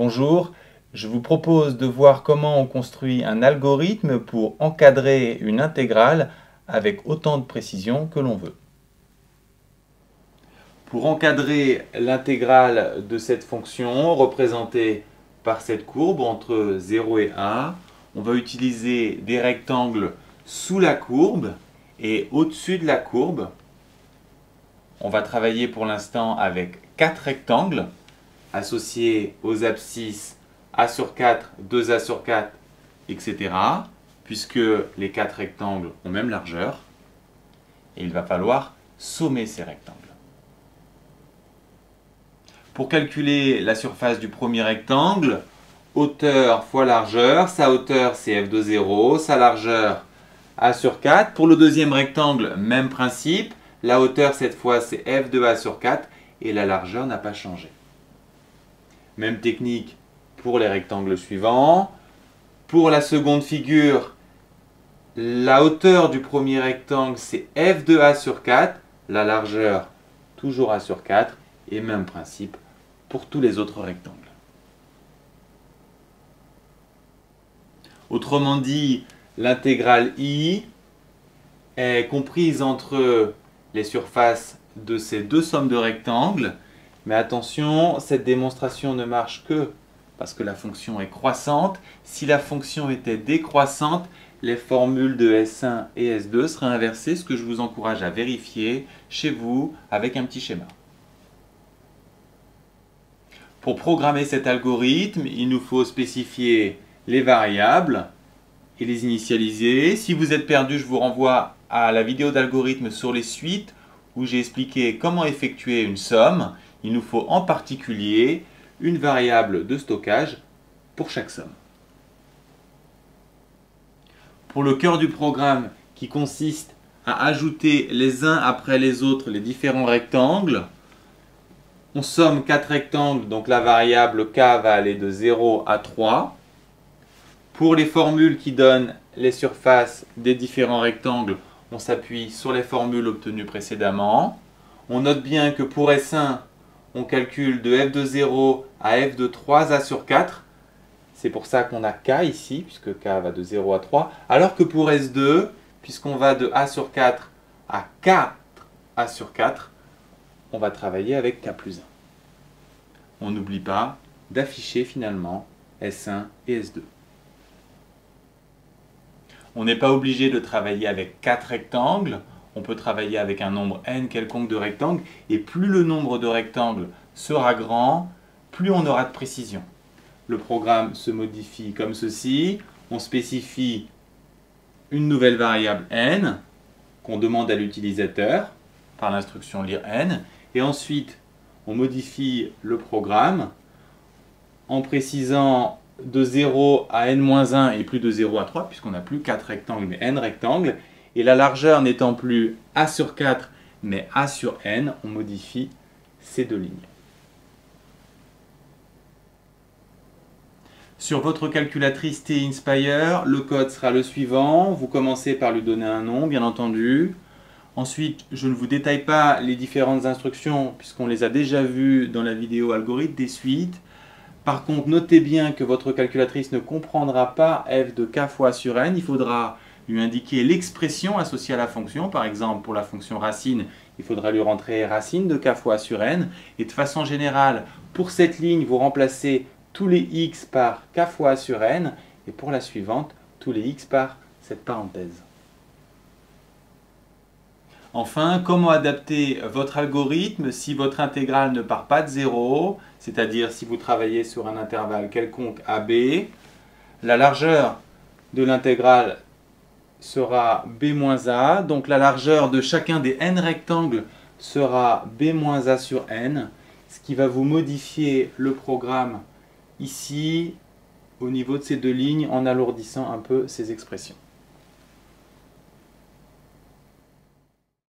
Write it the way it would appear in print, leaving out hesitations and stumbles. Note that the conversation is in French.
Bonjour, je vous propose de voir comment on construit un algorithme pour encadrer une intégrale avec autant de précision que l'on veut. Pour encadrer l'intégrale de cette fonction représentée par cette courbe entre 0 et 1, on va utiliser des rectangles sous la courbe et au-dessus de la courbe. On va travailler pour l'instant avec 4 rectangles associés aux abscisses A sur 4, 2A sur 4, etc. puisque les 4 rectangles ont même largeur. Et il va falloir sommer ces rectangles. Pour calculer la surface du premier rectangle, hauteur fois largeur, sa hauteur c'est f de 0, sa largeur A sur 4. Pour le deuxième rectangle, même principe, la hauteur cette fois c'est f de A sur 4 et la largeur n'a pas changé. Même technique pour les rectangles suivants. Pour la seconde figure, la hauteur du premier rectangle c'est f de A sur 4, la largeur toujours A sur 4 et même principe pour tous les autres rectangles. Autrement dit, l'intégrale I est comprise entre les surfaces de ces deux sommes de rectangles. Mais attention, cette démonstration ne marche que parce que la fonction est croissante. Si la fonction était décroissante, les formules de S1 et S2 seraient inversées, ce que je vous encourage à vérifier chez vous avec un petit schéma. Pour programmer cet algorithme, il nous faut spécifier les variables et les initialiser. Si vous êtes perdu, je vous renvoie à la vidéo d'algorithme sur les suites où j'ai expliqué comment effectuer une somme. Il nous faut en particulier une variable de stockage pour chaque somme. Pour le cœur du programme qui consiste à ajouter les uns après les autres les différents rectangles, on somme 4 rectangles, donc la variable k va aller de 0 à 3. Pour les formules qui donnent les surfaces des différents rectangles, on s'appuie sur les formules obtenues précédemment. On note bien que pour S1, on calcule de f de 0 à f de 3a sur 4. C'est pour ça qu'on a k ici, puisque k va de 0 à 3. Alors que pour S2, puisqu'on va de a sur 4 à 4a sur 4, on va travailler avec k plus 1. On n'oublie pas d'afficher finalement S1 et S2. On n'est pas obligé de travailler avec 4 rectangles. On peut travailler avec un nombre n quelconque de rectangles. Et plus le nombre de rectangles sera grand, plus on aura de précision. Le programme se modifie comme ceci. On spécifie une nouvelle variable n qu'on demande à l'utilisateur par l'instruction lire n. Et ensuite, on modifie le programme en précisant de 0 à n-1 et plus de 0 à 3, puisqu'on n'a plus 4 rectangles mais n rectangles. Et la largeur n'étant plus a sur 4 mais a sur n, on modifie ces deux lignes. Sur votre calculatrice T-Inspire, le code sera le suivant. Vous commencez par lui donner un nom, bien entendu. Ensuite, je ne vous détaille pas les différentes instructions puisqu'on les a déjà vues dans la vidéo algorithme des suites. Par contre, notez bien que votre calculatrice ne comprendra pas f de k fois sur n. Il faudra lui indiquer l'expression associée à la fonction. Par exemple, pour la fonction racine, il faudra lui rentrer racine de k fois sur n. Et de façon générale, pour cette ligne, vous remplacez tous les x par k fois sur n. Et pour la suivante, tous les x par cette parenthèse. Enfin, comment adapter votre algorithme si votre intégrale ne part pas de 0, c'est-à-dire si vous travaillez sur un intervalle quelconque AB. La largeur de l'intégrale sera b-a, donc la largeur de chacun des n rectangles sera b-a sur n, ce qui va vous modifier le programme ici au niveau de ces deux lignes en alourdissant un peu ces expressions.